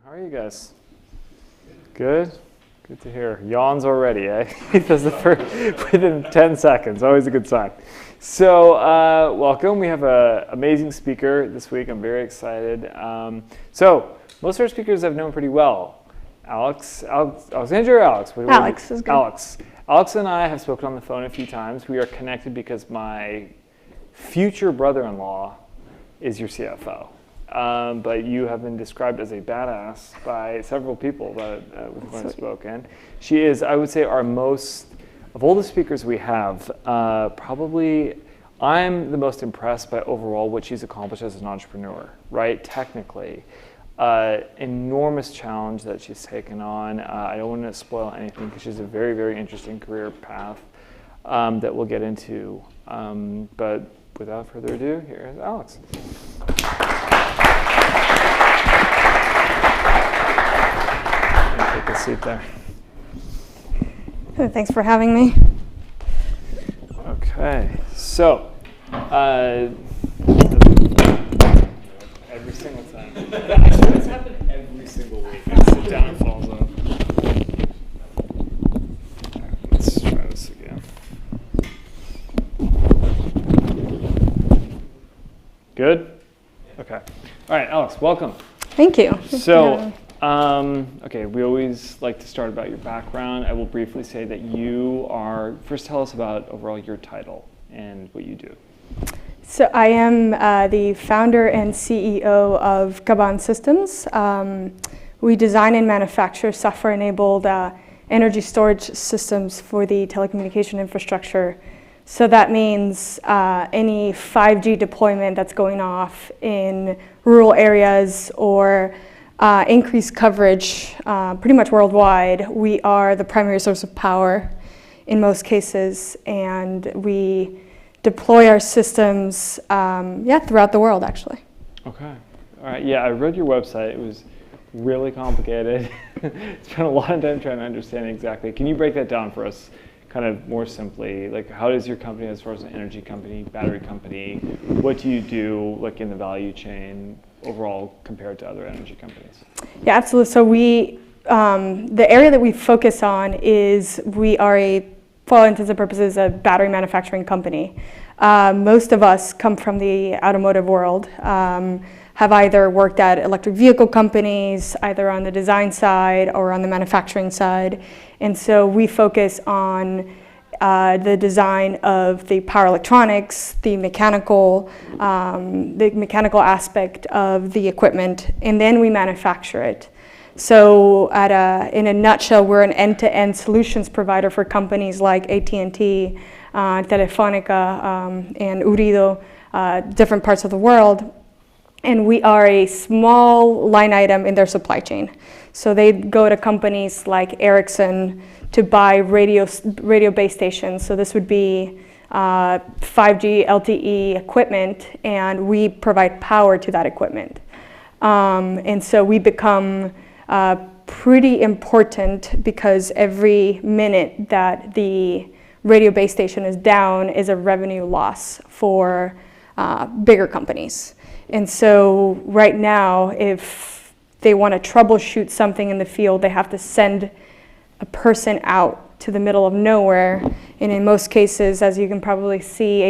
How are you guys? Good? Good to hear. Yawns already, eh? That's the first, within 10 seconds, always a good sign. So, welcome. We have an amazing speaker this week. I'm very excited. So, most of our speakers I've known pretty well. Alexandra or Alex? Alex is good. Alex and I have spoken on the phone a few times. We are connected because my future brother-in-law is your CFO. But you have been described as a badass by several people that with whom I've spoken. She is, I would say, our most, of all the speakers we have, probably I'm the most impressed by overall what she's accomplished as an entrepreneur, right? Technically. Enormous challenge that she's taken on. I don't want to spoil anything because she's a very, very interesting career path that we'll get into. But without further ado, here is Alex. Take a seat there. Thanks for having me. Okay, so every single time. Actually, this happens every single week. I sit down and falls off. Let's try this again. Good? Okay. All right, Alex, welcome. Thank you. So, okay, we always like to start about your background. I will briefly say that you are, first tell us about overall your title and what you do. So I am the founder and CEO of Kaban Systems. We design and manufacture software-enabled energy storage systems for the telecommunication infrastructure. So that means any 5G deployment that's going off in rural areas or increased coverage pretty much worldwide. We are the primary source of power in most cases, and we deploy our systems throughout the world, actually. Okay. All right. Yeah, I read your website. It was really complicated. Spent a lot of time trying to understand exactly. Can you break that down for us kind of more simply? Like, how does your company, as far as an energy company, battery company, what do you do like in the value chain overall compared to other energy companies? Yeah, absolutely. So we, the area that we focus on is we are for all intents and purposes, a battery manufacturing company. Most of us come from the automotive world, have either worked at electric vehicle companies, either on the design side or on the manufacturing side. And so we focus on the design of the power electronics, the mechanical aspect of the equipment, and then we manufacture it. So in a nutshell, we're an end-to-end solutions provider for companies like AT&T, Telefonica, and Urido, different parts of the world. And we are a small line item in their supply chain. So they go to companies like Ericsson to buy radio base stations. So this would be 5G LTE equipment, and we provide power to that equipment. And so we become pretty important because every minute that the radio base station is down is a revenue loss for bigger companies. And so right now, if they want to troubleshoot something in the field, they have to send a person out to the middle of nowhere. And in most cases, as you can probably see,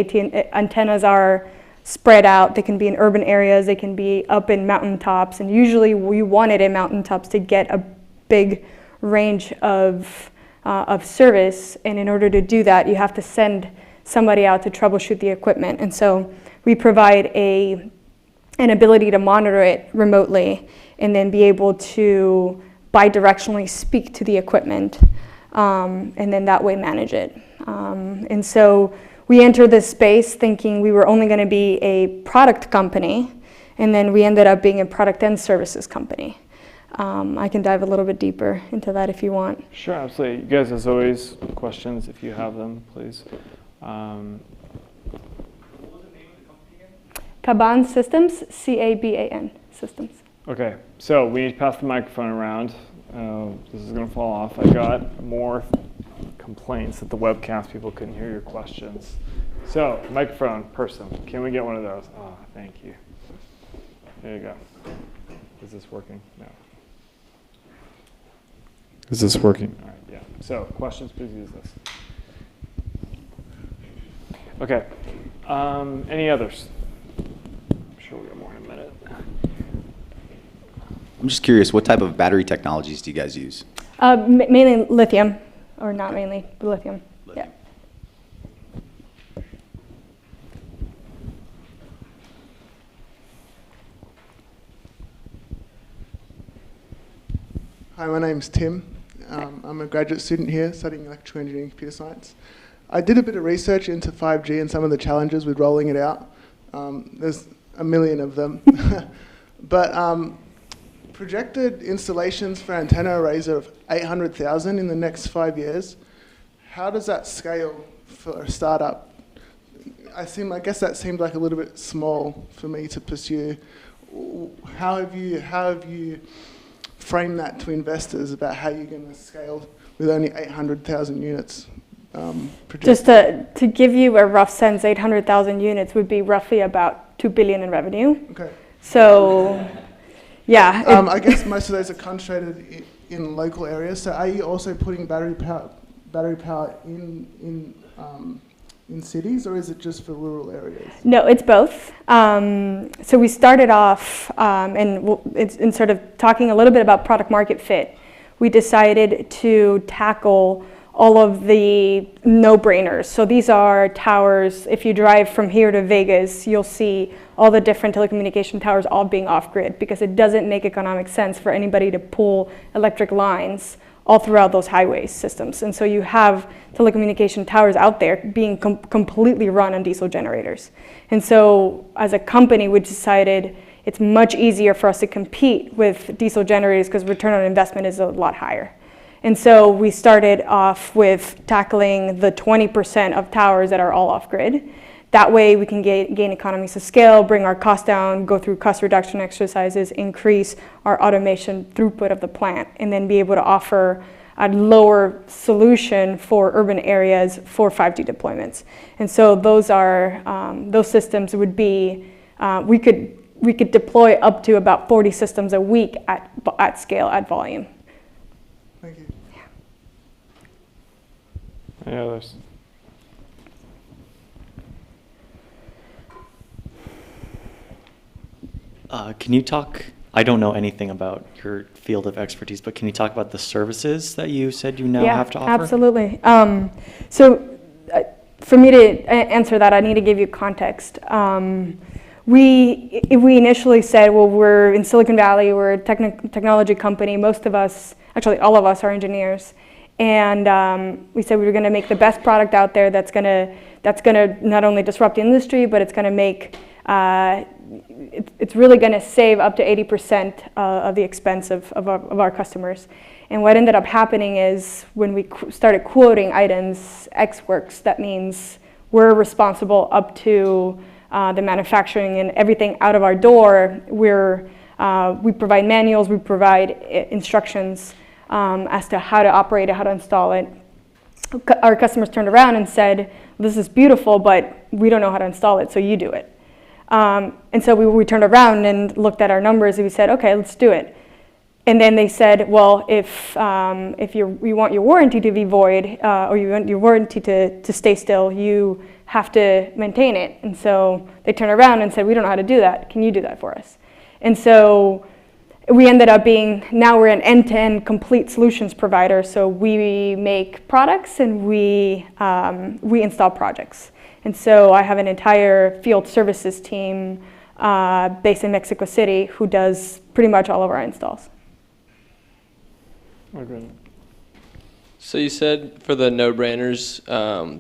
antennas are spread out. They can be in urban areas, they can be up in mountaintops, and usually we want it in mountaintops to get a big range of service. And in order to do that, you have to send somebody out to troubleshoot the equipment. And so we provide an ability to monitor it remotely and then be able to bidirectionally speak to the equipment and then that way manage it. And so we entered this space thinking we were only going to be a product company, and then we ended up being a product and services company. I can dive a little bit deeper into that if you want. Sure, absolutely. You guys, as always, questions if you have them, please. Kaban Systems, C-A-B-A-N, Systems. Okay, so we need to pass the microphone around. This is going to fall off. I got more complaints that the webcast people couldn't hear your questions. So, microphone person, can we get one of those? Oh, thank you. There you go. Is this working? No. Is this working? All right, yeah. So questions, please use this. Okay. Any others? I'm sure we'll get more in a minute. I'm just curious, what type of battery technologies do you guys use? Mainly lithium, or not mainly, but lithium. Yeah. Hi, my name's Tim. I'm a graduate student here studying electrical engineering and computer science. I did a bit of research into 5G and some of the challenges with rolling it out. There's a million of them. But projected installations for antenna arrays of 800,000 in the next 5 years. How does that scale for a startup? I guess that seemed like a little bit small for me to pursue. How have you frame that to investors about how you're going to scale with only 800,000 units projected? Just to give you a rough sense, 800,000 units would be roughly about 2 billion in revenue. Okay. So, yeah. I guess most of those are concentrated in local areas. So are you also putting battery power in cities, or is it just for rural areas? No, it's both. So we started off, and in sort of talking a little bit about product market fit, we decided to tackle all of the no-brainers. So these are towers. If you drive from here to Vegas, you'll see all the different telecommunication towers all being off-grid, because it doesn't make economic sense for anybody to pull electric lines all throughout those highway systems. And so you have telecommunication towers out there being completely run on diesel generators. And so as a company, we decided it's much easier for us to compete with diesel generators because return on investment is a lot higher. And so we started off with tackling the 20% of towers that are all off-grid. That way we can gain economies of scale, bring our costs down, go through cost reduction exercises, increase our automation throughput of the plant, and then be able to offer a lower solution for urban areas for 5G deployments. And so those are those systems would be we could deploy up to about 40 systems a week at scale, at volume. Thank you. Any others? Can you talk, I don't know anything about your field of expertise, but can you talk about the services that you said you now have to offer? Absolutely. So for me to answer that, I need to give you context. We initially said, well, we're in Silicon Valley, we're a technology company. Most of us, actually all of us, are engineers. And we said we were going to make the best product out there that's going to not only disrupt the industry, but it's going to make it's really going to save up to 80% of the expense of our customers. And what ended up happening is when we started quoting items, X works, that means we're responsible up to the manufacturing and everything out of our door. We provide manuals, we provide instructions as to how to operate it, how to install it. Our customers turned around and said, this is beautiful, but we don't know how to install it, so you do it. And so we turned around and looked at our numbers and we said, okay, let's do it. And then they said, well, if you want your warranty to be void, or you want your warranty to stay still, you have to maintain it. And so they turned around and said, we don't know how to do that. Can you do that for us? And so we ended up now we're an end-to-end complete solutions provider. So we make products and we install projects. And so I have an entire field services team based in Mexico City who does pretty much all of our installs. So you said for the no-brainers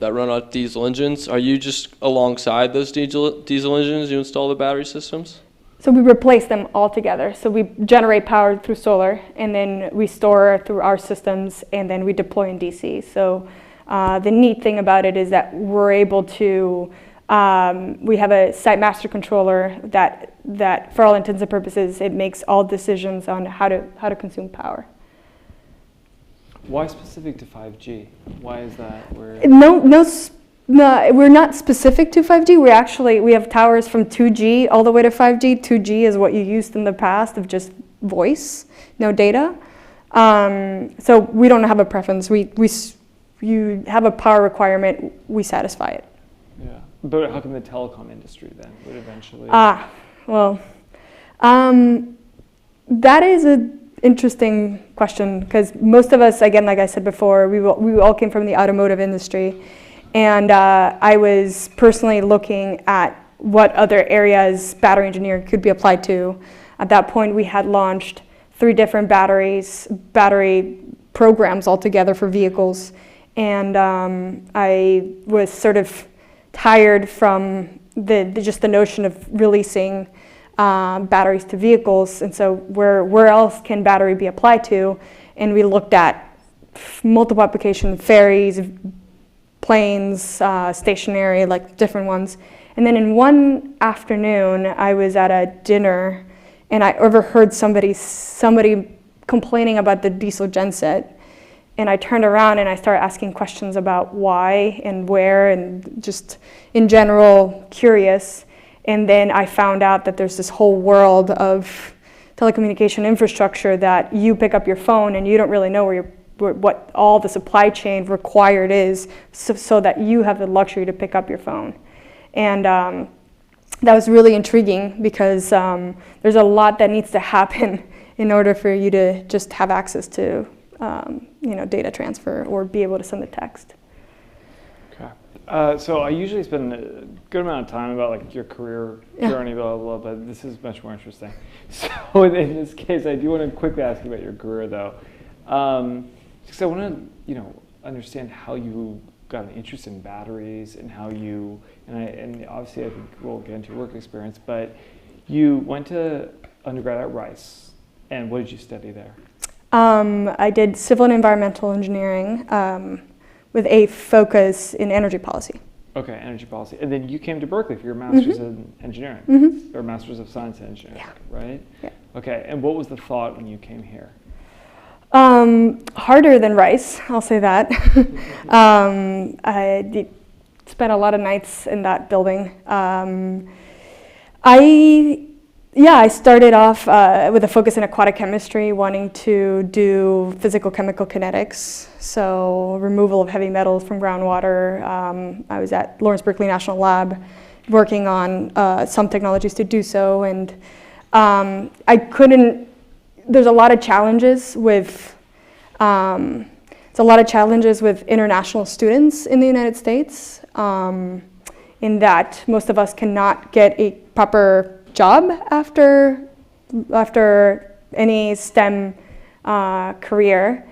that run on diesel engines, are you just alongside those diesel engines, you install the battery systems? So we replace them all together. So we generate power through solar, and then we store through our systems, and then we deploy in DC. So the neat thing about it is that we're able to, we have a site master controller that for all intents and purposes, it makes all decisions on how to consume power. Why specific to 5G? Why is that? No, we're not specific to 5G. We have towers from 2G all the way to 5G. 2G is what you used in the past of just voice, no data. So we don't have a preference. You have a power requirement, we satisfy it. Yeah. But how come the telecom industry then would eventually? Well, that is an interesting question, because most of us, again, like I said before, we all came from the automotive industry, and I was personally looking at what other areas battery engineering could be applied to. At that point, we had launched 3 different battery programs altogether for vehicles, and I was sort of tired from just the notion of releasing batteries to vehicles, and so where else can battery be applied to? And we looked at multiple applications: ferries, planes, stationary, like different ones. And then in one afternoon, I was at a dinner, and I overheard somebody complaining about the diesel genset. And I turned around and I started asking questions about why and where, and just in general curious. And then I found out that there's this whole world of telecommunication infrastructure that you pick up your phone and you don't really know what all the supply chain required is, so that you have the luxury to pick up your phone. And that was really intriguing, because there's a lot that needs to happen in order for you to just have access to data transfer or be able to send a text. Okay. So I usually spend a good amount of time about like your career journey, blah, blah, blah, but this is much more interesting. So in this case, I do want to quickly ask you about your career, though. Because I want to, understand how you got an interest in batteries and how you, and obviously I think we'll get into your work experience, but you went to undergrad at Rice, and what did you study there? I did civil and environmental engineering with a focus in energy policy. Okay, energy policy. And then you came to Berkeley for your master's in engineering, or master's of science in engineering, right? Yeah. Okay, and what was the thought when you came here? Harder than Rice, I'll say that. I spent a lot of nights in that building. I started off with a focus in aquatic chemistry, wanting to do physical chemical kinetics, so removal of heavy metals from groundwater. I was at Lawrence Berkeley National Lab working on some technologies to do so, and there's a lot of challenges with international students in the United States, in that most of us cannot get a proper job after any STEM career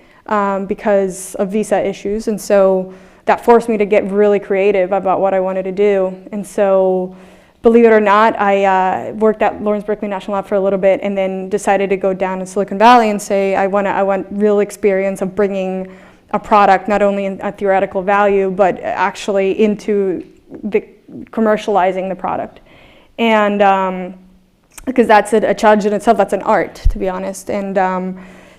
because of visa issues, and so that forced me to get really creative about what I wanted to do. And so, believe it or not, I worked at Lawrence Berkeley National Lab for a little bit, and then decided to go down to Silicon Valley and say I want real experience of bringing a product not only in a theoretical value, but actually into commercializing the product. And because that's a challenge in itself, that's an art, to be honest. And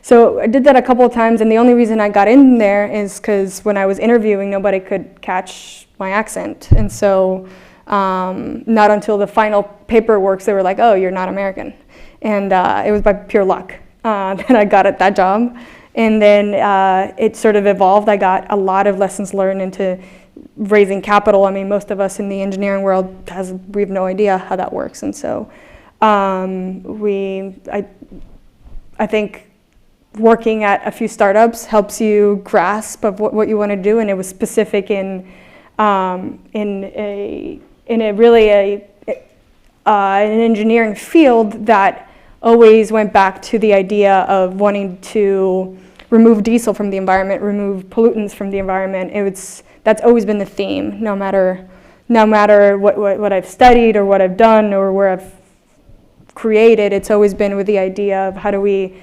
so I did that a couple of times, and the only reason I got in there is because when I was interviewing, nobody could catch my accent. And so not until the final paperwork, they were like, oh, you're not American. And it was by pure luck that I got at that job. And then it sort of evolved. I got a lot of lessons learned into raising capital. I mean, most of us in the engineering world, we have no idea how that works. And so I think working at a few startups helps you grasp of what you want to do, and it was specific in an engineering field that always went back to the idea of wanting to remove diesel from the environment, remove pollutants from the environment. That's always been the theme, no matter what I've studied or what I've done or where I've created. It's always been with the idea of how do we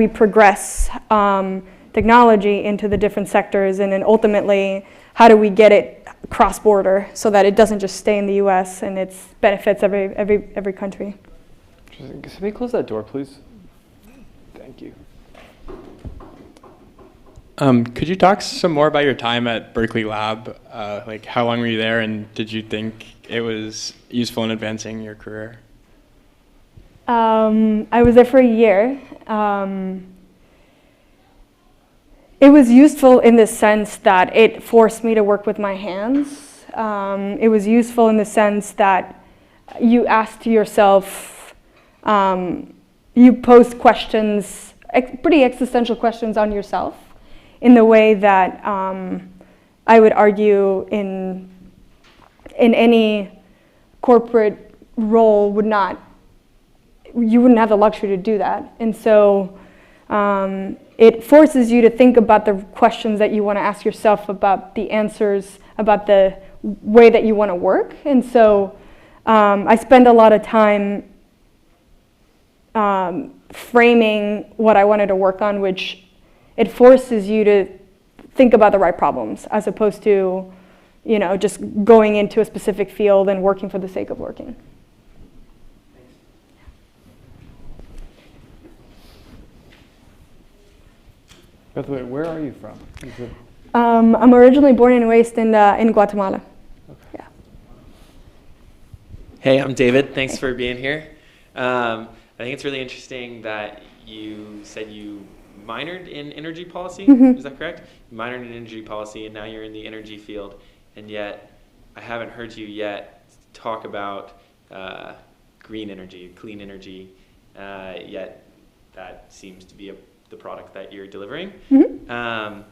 progress technology into the different sectors, and then ultimately how do we get it cross-border so that it doesn't just stay in the U.S. and it benefits every country. Interesting. Somebody close that door, please. Thank you. Could you talk some more about your time at Berkeley Lab? Like, how long were you there, and did you think it was useful in advancing your career? I was there for a year. It was useful in the sense that it forced me to work with my hands. It was useful in the sense that you asked yourself, you posed questions, pretty existential questions on yourself, in the way that I would argue in any corporate role you wouldn't have the luxury to do that. And so it forces you to think about the questions that you want to ask yourself, about the answers, about the way that you want to work. And so I spend a lot of time framing what I wanted to work on, which it forces you to think about the right problems, as opposed to, just going into a specific field and working for the sake of working. By the way, where are you from? I'm originally born and raised in Guatemala. Okay. Yeah. Hey, I'm David. Thanks for being here. I think it's really interesting that you said you minored in energy policy. Mm-hmm. Is that correct? You minored in energy policy, and now you're in the energy field. And yet, I haven't heard you yet talk about green energy, clean energy. Yet, that seems to be the product that you're delivering. Mm-hmm.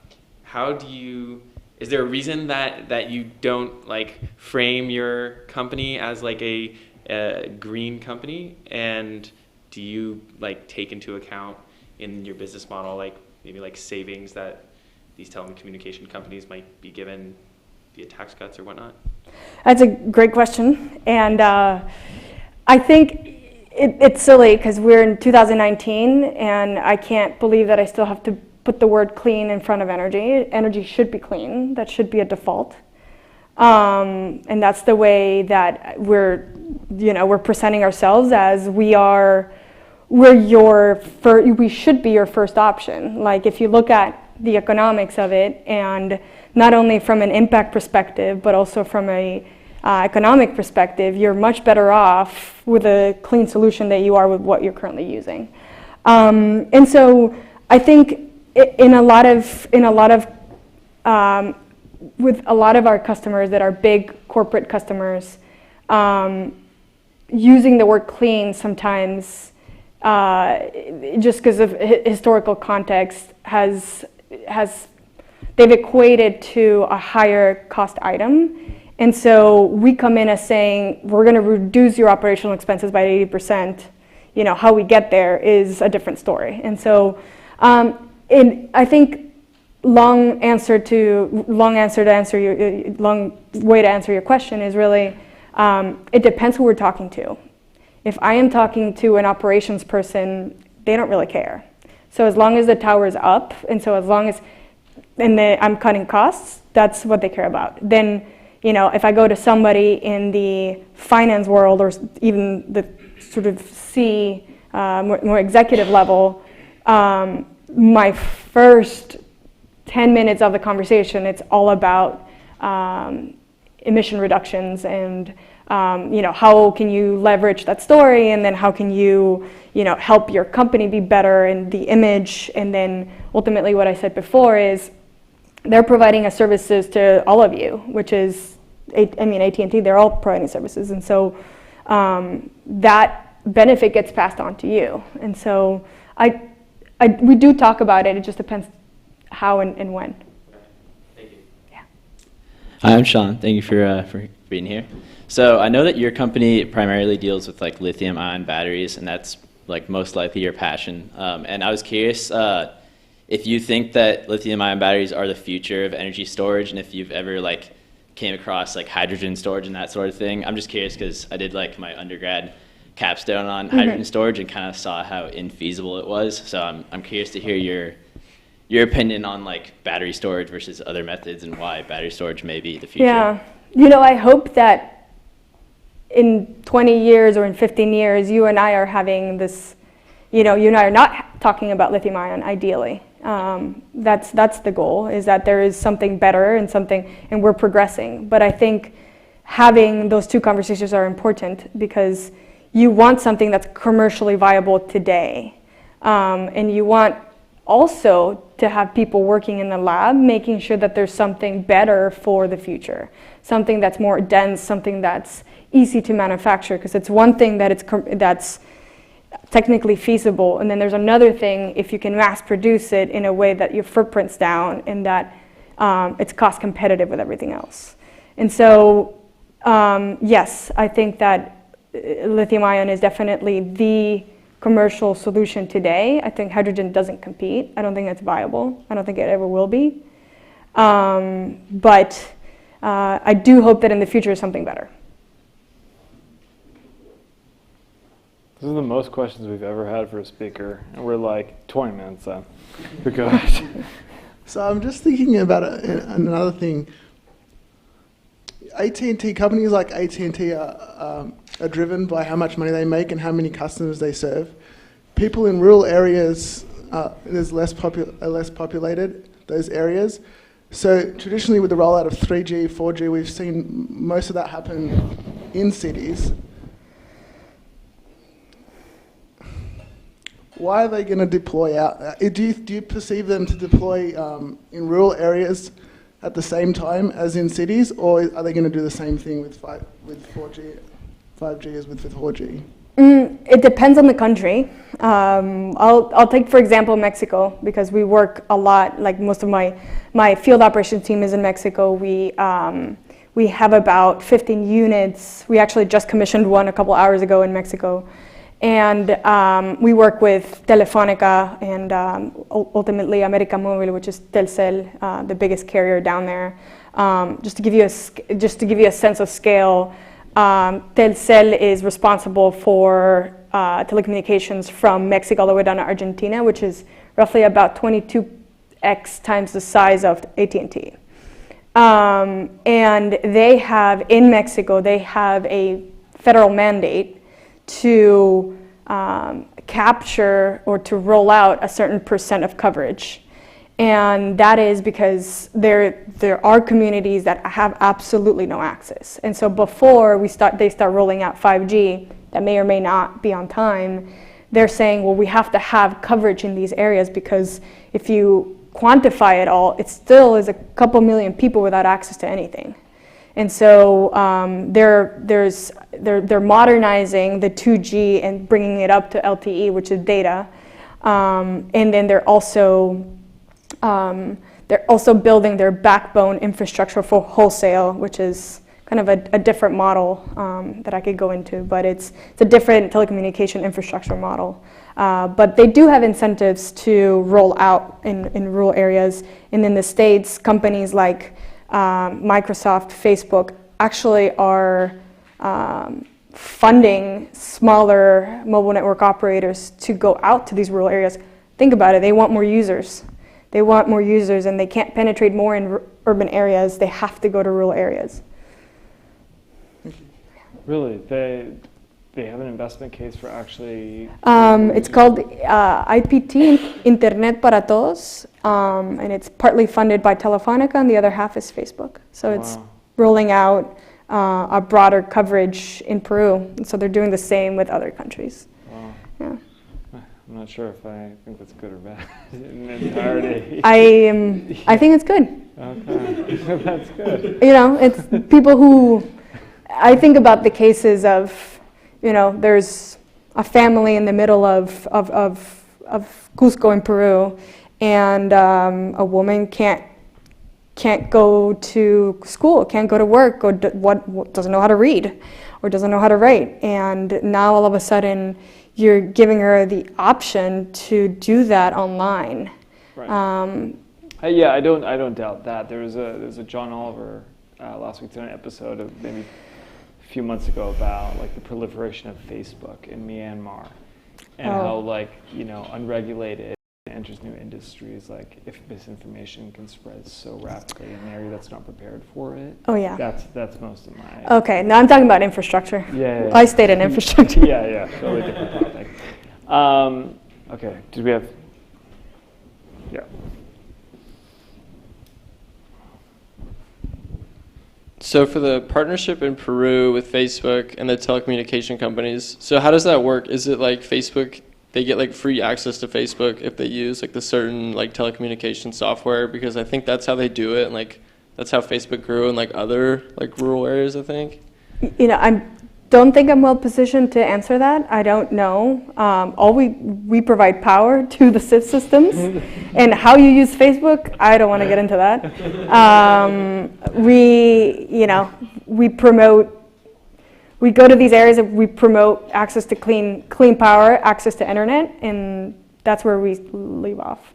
Is there a reason that you don't frame your company as a green company? And do you take into account in your business model, maybe savings that these telecommunication companies might be given via tax cuts or whatnot? That's a great question. And I think it's silly because we're in 2019 and I can't believe that I still have to put the word clean in front of energy. Energy should be clean. That should be a default. And that's the way that we're presenting ourselves as we should be your first option. If you look at the economics of it, and not only from an impact perspective, but also from a economic perspective, you're much better off with a clean solution than you are with what you're currently using. And so I think with a lot of our customers that are big corporate customers, using the word clean sometimes, just because of historical context, they've equated to a higher cost item. And so we come in as saying, we're going to reduce your operational expenses by 80%. How we get there is a different story. And so I think long way to answer your question is really, it depends who we're talking to. If I am talking to an operations person, they don't really care. So as long as the tower is up, and so as long as I'm cutting costs, that's what they care about. Then, if I go to somebody in the finance world, or even the sort of more executive level, my first 10 minutes of the conversation, it's all about emission reductions and how can you leverage that story, and then how can you help your company be better and the image. And then ultimately what I said before is they're providing a services to all of you, which is, AT&T, they're all providing services. And so that benefit gets passed on to you. And so we do talk about it. It just depends how and when. Thank you. Yeah. Hi, I'm Sean. Thank you for being here. So I know that your company primarily deals with lithium-ion batteries, and that's most likely your passion. And I was curious if you think that lithium-ion batteries are the future of energy storage, and if you've ever came across hydrogen storage and that sort of thing. I'm just curious because I did my undergrad capstone on hydrogen storage and kind of saw how infeasible it was. So I'm curious to hear your opinion on battery storage versus other methods and why battery storage may be the future. Yeah, I hope that in 20 years or in 15 years, you and I are having this, you and I are not talking about lithium ion ideally. That's the goal, is that there is something better and we're progressing. But I think having those two conversations are important because you want something that's commercially viable today. And you want also to have people working in the lab, making sure that there's something better for the future, something that's more dense, something that's easy to manufacture, because it's one thing that that's technically feasible, and then there's another thing if you can mass produce it in a way that your footprint's down and that it's cost competitive with everything else. And so, yes, I think that lithium ion is definitely the commercial solution today. I think hydrogen doesn't compete. I don't think it's viable. I don't think it ever will be. But I do hope that in the future is something better. This is the most questions we've ever had for a speaker, and we're like 20 minutes in. But go ahead. So I'm just thinking about another thing. AT&T, companies like AT&T are driven by how much money they make and how many customers they serve. People in rural areas, there's less populated, those areas. So traditionally with the rollout of 3G, 4G, we've seen most of that happen in cities. Why are they going to deploy out? Do you perceive them to deploy in rural areas at the same time as in cities, or are they going to do the same thing with 4G as with 4G? It depends on the country. I'll take, for example, Mexico, because we work a lot, like most of my field operations team is in Mexico. We have about 15 units. We actually just commissioned one a couple hours ago in Mexico. And we work with Telefónica and ultimately América Móvil, which is Telcel, the biggest carrier down there. Just to give you a sense of scale, Telcel is responsible for telecommunications from Mexico all the way down to Argentina, which is roughly about 22x times the size of AT&T. And they have, in Mexico, they have a federal mandate to capture or to roll out a certain percent of coverage. And that is because there are communities that have absolutely no access. And so before they start rolling out 5G, that may or may not be on time, they're saying, well, we have to have coverage in these areas, because if you quantify it all, it still is a couple million people without access to anything. And so they're modernizing the 2G and bringing it up to LTE, which is data. And then they're also building their backbone infrastructure for wholesale, which is kind of a different model that I could go into, but it's a different telecommunication infrastructure model. But they do have incentives to roll out in rural areas. And in the States, companies like Microsoft, Facebook actually are funding smaller mobile network operators to go out to these rural areas. Think about it, they want more users. They want more users, and they can't penetrate more in urban areas. They have to go to rural areas. Really? They have an investment case for actually... It's called IPT, Internet para Todos, and it's partly funded by Telefónica, and the other half is Facebook. So it's rolling out a broader coverage in Peru. And so they're doing the same with other countries. Wow. Yeah. I'm not sure if I think that's good or bad in entirety. I think it's good. Okay, that's good. You know, it's people who... I think about the cases of, you know, there's a family in the middle of Cusco in Peru, and a woman can't go to school, can't go to work, or doesn't know how to read, or doesn't know how to write, and now all of a sudden you're giving her the option to do that online. Right. Yeah, I don't doubt that. There's a John Oliver last week tonight episode of maybe a few months ago about like the proliferation of Facebook in Myanmar, and how, like, you know, unregulated enters new industries. Like, if misinformation can spread so rapidly in an area that's not prepared for it. Oh yeah. That's most of my. Okay, now I'm talking about infrastructure. Yeah. I stayed in infrastructure. Yeah, totally different topic. Okay, did we have? Yeah. So for the partnership in Peru with Facebook and the telecommunication companies, so how does that work? Is it like Facebook they get like free access to Facebook if they use like the certain like telecommunication software, because I think that's how they do it, and like that's how Facebook grew in like other like rural areas, I think. I don't think I'm well positioned to answer that. I don't know. All we provide power to the systems, and how you use Facebook, I don't want to get into that. We promote. We go to these areas and we promote access to clean power, access to internet, and that's where we leave off.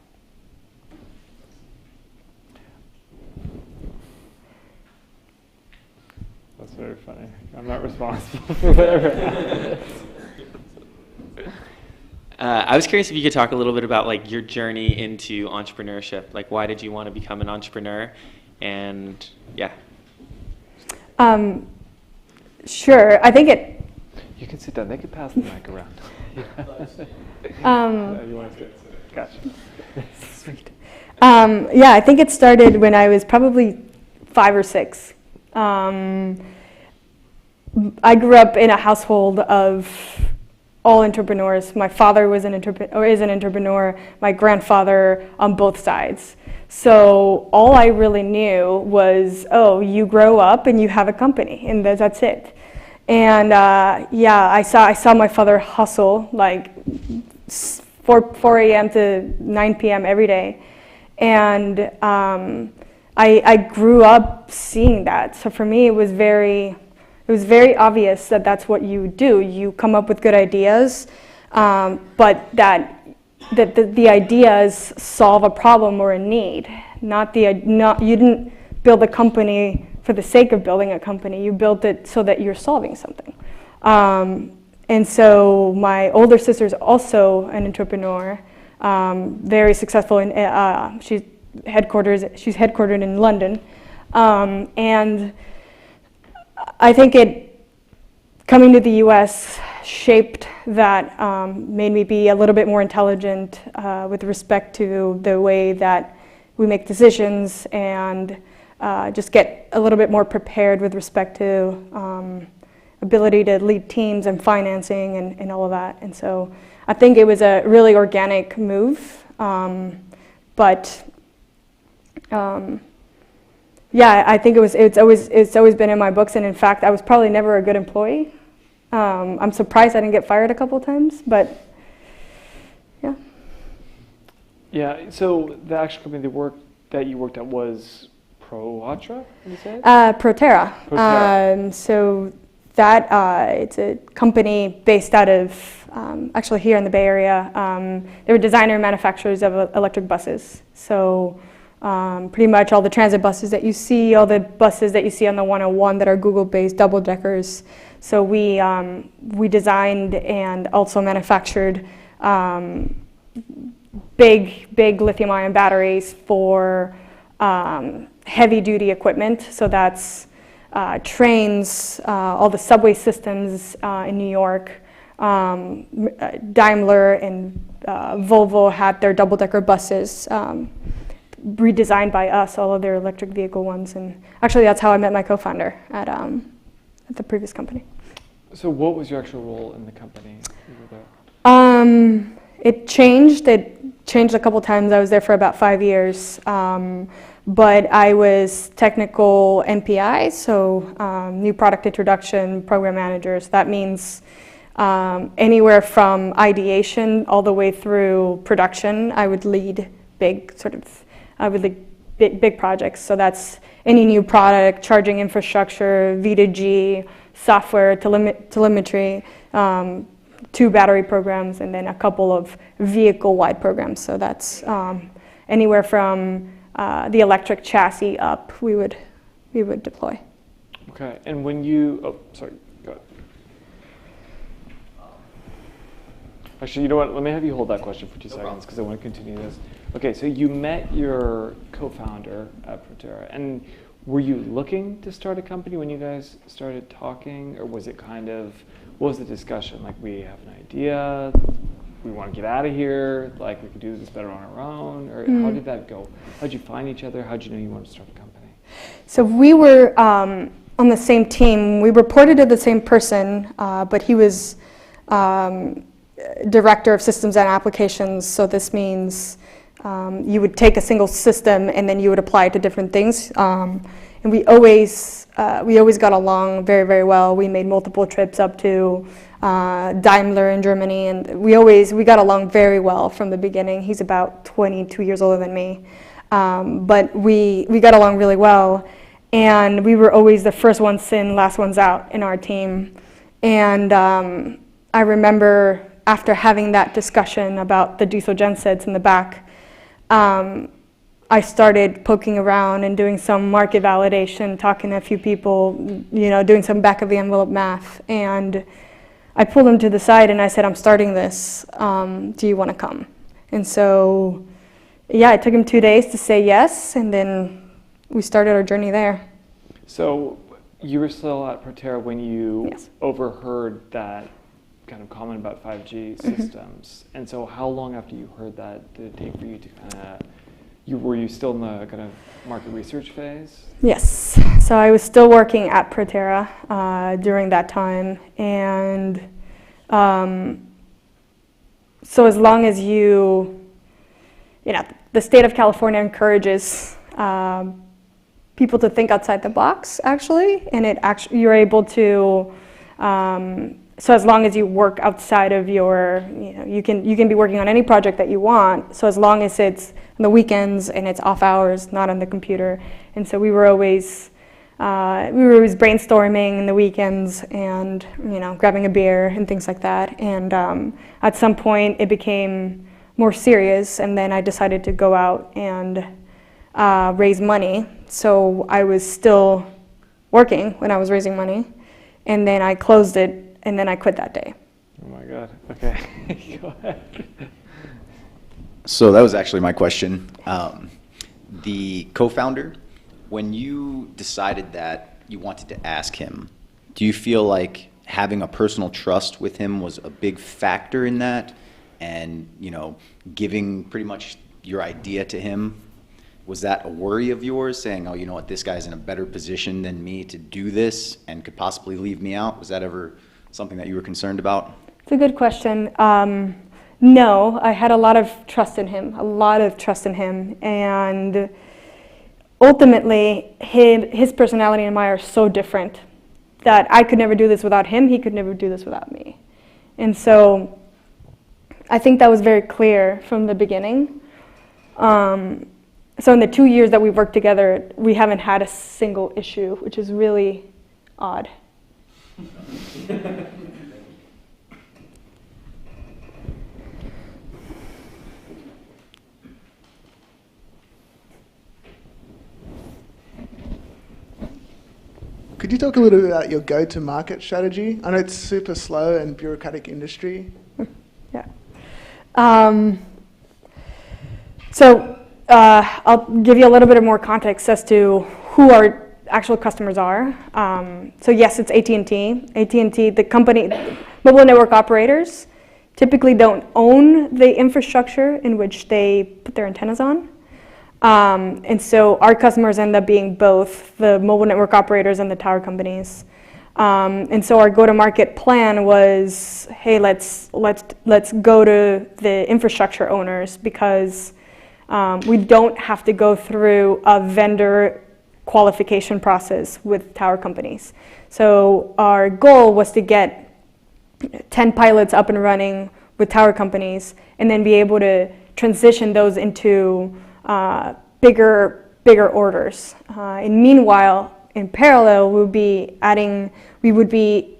That's very funny. I'm not responsible for whatever. I was curious if you could talk a little bit about like your journey into entrepreneurship. Like, why did you want to become an entrepreneur? And yeah. Sure. I think it. You can sit down. They can pass the mic around. You want to sit? Gotcha. Sweet. I think it started when I was probably 5 or 6. I grew up in a household of all entrepreneurs. My father was is an entrepreneur. My grandfather on both sides. So all I really knew was, oh, you grow up and you have a company, and that's it. And I saw my father hustle like 4 a.m. to 9 p.m. every day, and I grew up seeing that. So for me, it was very obvious that that's what you do. You come up with good ideas, but the ideas solve a problem or a need. You didn't build a company for the sake of building a company. You built it so that you're solving something. And so my older sister is also an entrepreneur, very successful. She's headquartered in London, and I think coming to the U.S. shaped that, made me be a little bit more intelligent with respect to the way that we make decisions, and just get a little bit more prepared with respect to ability to lead teams and financing and all of that. And so I think it was a really organic move, but I think it's always been in my books, and in fact, I was probably never a good employee. I'm surprised I didn't get fired a couple times, but yeah. Yeah. So the actual company that you worked at was Proatra, you said? Proterra. So that it's a company based out of actually here in the Bay Area. They were designer and manufacturers of electric buses. So pretty much all the transit buses that you see, all the buses that you see on the 101 that are Google-based double deckers. So we designed and also manufactured big lithium-ion batteries for heavy-duty equipment. So that's trains, all the subway systems in New York. Daimler and Volvo had their double-decker buses redesigned by us, all of their electric vehicle ones. And actually, that's how I met my co-founder at the previous company. So what was your actual role in the company? It changed. It changed a couple times. I was there for about 5 years. But I was technical NPI, so new product introduction, program managers. That means anywhere from ideation all the way through production. I would lead big projects. So that's any new product, charging infrastructure, V2G, software, telemetry, 2 battery programs, and then a couple of vehicle-wide programs. So that's anywhere from the electric chassis up, we would deploy. Okay, and when you, go ahead. Actually, you know what, let me have you hold that question for 2 seconds, because I want to continue this. Okay, so you met your co-founder at Proterra, and were you looking to start a company when you guys started talking, or was it what was the discussion? Like, we have an idea, we want to get out of here, like we could do this better on our own, or how did that go? How'd you find each other? How'd you know you wanted to start a company? So we were on the same team. We reported to the same person, but he was director of systems and applications. So this means you would take a single system and then you would apply it to different things. And we always got along very, very well. We made multiple trips up to Daimler in Germany, and we got along very well from the beginning. He's about 22 years older than me, but we got along really well, and we were always the first ones in, last ones out in our team. And I remember after having that discussion about the diesel gensets in the back, I started poking around and doing some market validation, talking to a few people, doing some back of the envelope math. And I pulled him to the side and I said, I'm starting this. Do you want to come? And so, yeah, it took him 2 days to say yes. And then we started our journey there. So you were still at Proterra when you Yes. overheard that kind of comment about 5G systems. And so how long after you heard that did it take for you to kind of, were you still in the kind of market research phase? Yes. So I was still working at Proterra during that time. And so as long as the state of California encourages people to think outside the box, actually, and you're able to, so as long as you work outside of you can be working on any project that you want, so as long as it's on the weekends and it's off hours, not on the computer. And so we were always brainstorming in the weekends and, grabbing a beer and things like that. And at some point it became more serious, and then I decided to go out and raise money. So I was still working when I was raising money, and then I closed it, and then I quit that day. Oh my God. Okay. Go ahead. So that was actually my question. The co-founder, when you decided that you wanted to ask him, do you feel like having a personal trust with him was a big factor in that? And, giving pretty much your idea to him, was that a worry of yours, saying, oh, you know what, this guy's in a better position than me to do this and could possibly leave me out? Was that ever something that you were concerned about? It's a good question. No, I had a lot of trust in him, and ultimately his personality and mine are so different that I could never do this without him, he could never do this without me. And so I think that was very clear from the beginning. So in the 2 years that we've worked together, we haven't had a single issue, which is really odd. Could you talk a little bit about your go-to-market strategy? I know it's super slow and bureaucratic industry. Yeah. So I'll give you a little bit of more context as to who our actual customers are. So yes, it's AT&T. AT&T, the company, mobile network operators, typically don't own the infrastructure in which they put their antennas on. And so our customers end up being both the mobile network operators and the tower companies. And so our go-to-market plan was, hey, let's go to the infrastructure owners, because we don't have to go through a vendor qualification process with tower companies. So our goal was to get 10 pilots up and running with tower companies, and then be able to transition those into bigger orders. And meanwhile, in parallel, we would be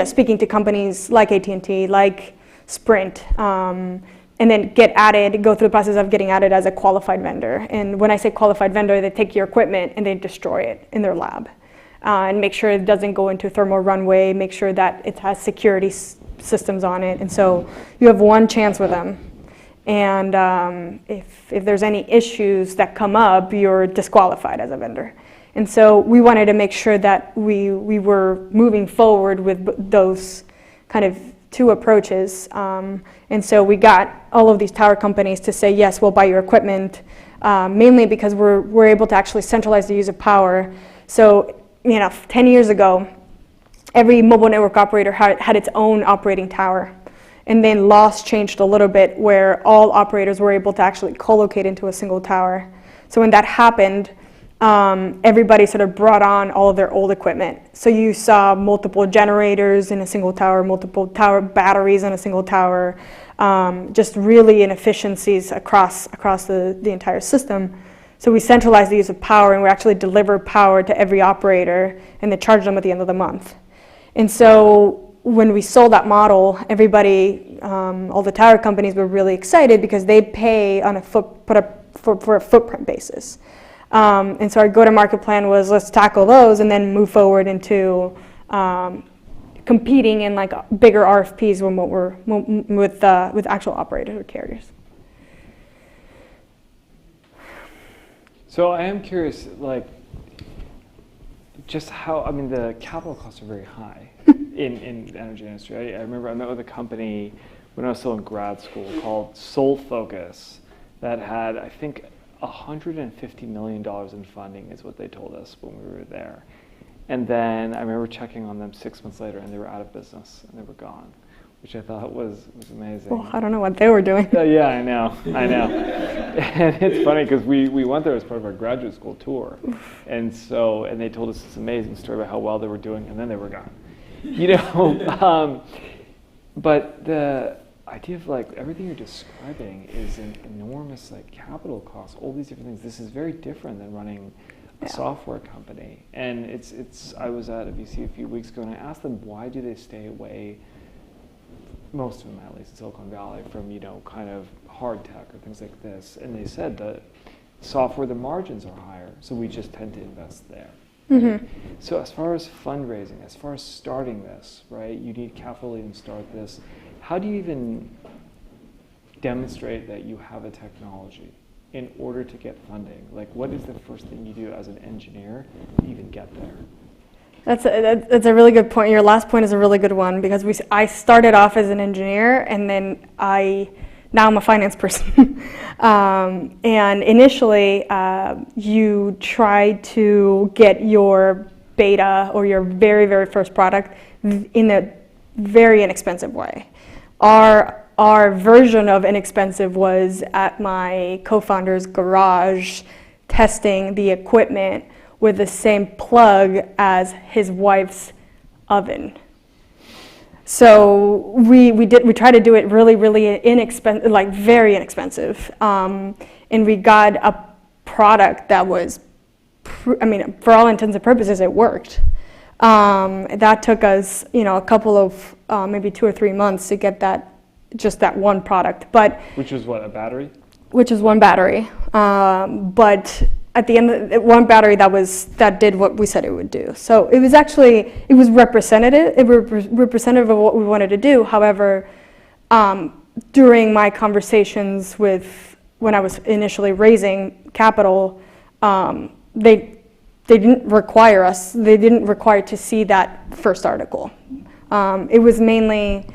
speaking to companies like AT&T, like Sprint, and then go through the process of getting added as a qualified vendor. And when I say qualified vendor, they take your equipment and they destroy it in their lab, and make sure it doesn't go into thermal runway, make sure that it has security systems on it. And so you have one chance with them. And if there's any issues that come up, you're disqualified as a vendor. And so we wanted to make sure that we were moving forward with those kind of two approaches. And so we got all of these tower companies to say, yes, we'll buy your equipment, mainly because we're able to actually centralize the use of power. So 10 years ago, every mobile network operator had its own operating tower. And then laws changed a little bit where all operators were able to actually co-locate into a single tower. So when that happened, everybody sort of brought on all of their old equipment. So you saw multiple generators in a single tower, multiple tower batteries in a single tower, just really inefficiencies across the entire system. So we centralized the use of power, and we actually deliver power to every operator, and they charge them at the end of the month. And so when we sold that model, everybody, all the tower companies were really excited because they pay on for a footprint basis. And so our go-to-market plan was, let's tackle those and then move forward into competing in like bigger RFPs with actual operators or carriers. So I am curious, like, just how, I mean, the capital costs are very high in the energy industry. I remember I met with a company when I was still in grad school called Sole Focus that had, I think, $150 million in funding is what they told us when we were there. And then I remember checking on them 6 months later, and they were out of business, and they were gone, which I thought was amazing. Well, I don't know what they were doing. Yeah, I know. And it's funny because we went there as part of our graduate school tour. And they told us this amazing story about how well they were doing, and then they were gone. You know, but the idea of like everything you're describing is an enormous like capital cost, all these different things. This is very different than running a software company. And it's I was at a VC a few weeks ago, and I asked them, why do they stay away, most of them at least in Silicon Valley, from, you know, kind of hard tech or things like this? And they said that software, the margins are higher, so we just tend to invest there. Mm-hmm. So as far as fundraising, as far as starting this, right, you need capital to even start this. How do you even demonstrate that you have a technology in order to get funding? Like, what is the first thing you do as an engineer to even get there? That's a really good point. Your last point is a really good one, because I started off as an engineer, and then now I'm a finance person. And initially, you try to get your beta or your very, very first product in a very inexpensive way. Our version of inexpensive was at my co-founder's garage, testing the equipment with the same plug as his wife's oven. So we tried to do it really, really inexpensive, like very inexpensive, and we got a product that was, for all intents and purposes, it worked. That took us, a couple of maybe 2 or 3 months to get just that one product. But which was what, a battery? Which is one battery, but at the end, one battery that did what we said it would do. So it was representative of what we wanted to do. However, during my conversations when I was initially raising capital, they didn't require to see that first article. It was mainly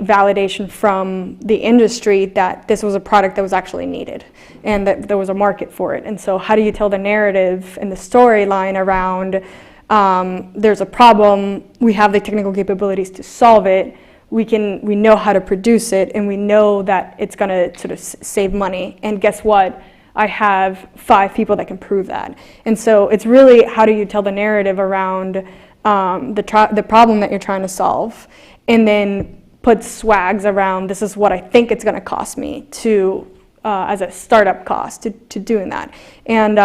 validation from the industry that this was a product that was actually needed and that there was a market for it. And so how do you tell the narrative and the storyline around there's a problem, we have the technical capabilities to solve it, we know how to produce it, and we know that it's going to sort of save money. And guess what? I have 5 people that can prove that. And so it's really, how do you tell the narrative around the problem that you're trying to solve, and then put swags around, this is what I think it's going to cost me as a startup cost to doing that. And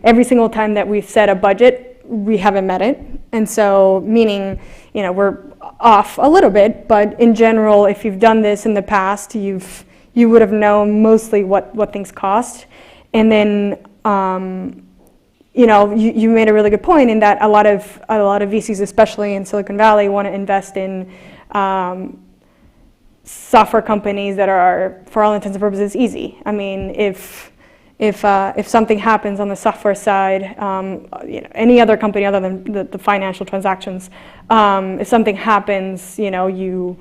every single time that we've set a budget, we haven't met it. And so, meaning, we're off a little bit, but in general, if you've done this in the past, you would have known mostly what things cost. And then, you made a really good point in that a lot of VCs, especially in Silicon Valley, want to invest in software companies that are, for all intents and purposes, easy. I mean, if something happens on the software side, any other company other than the financial transactions, if something happens, you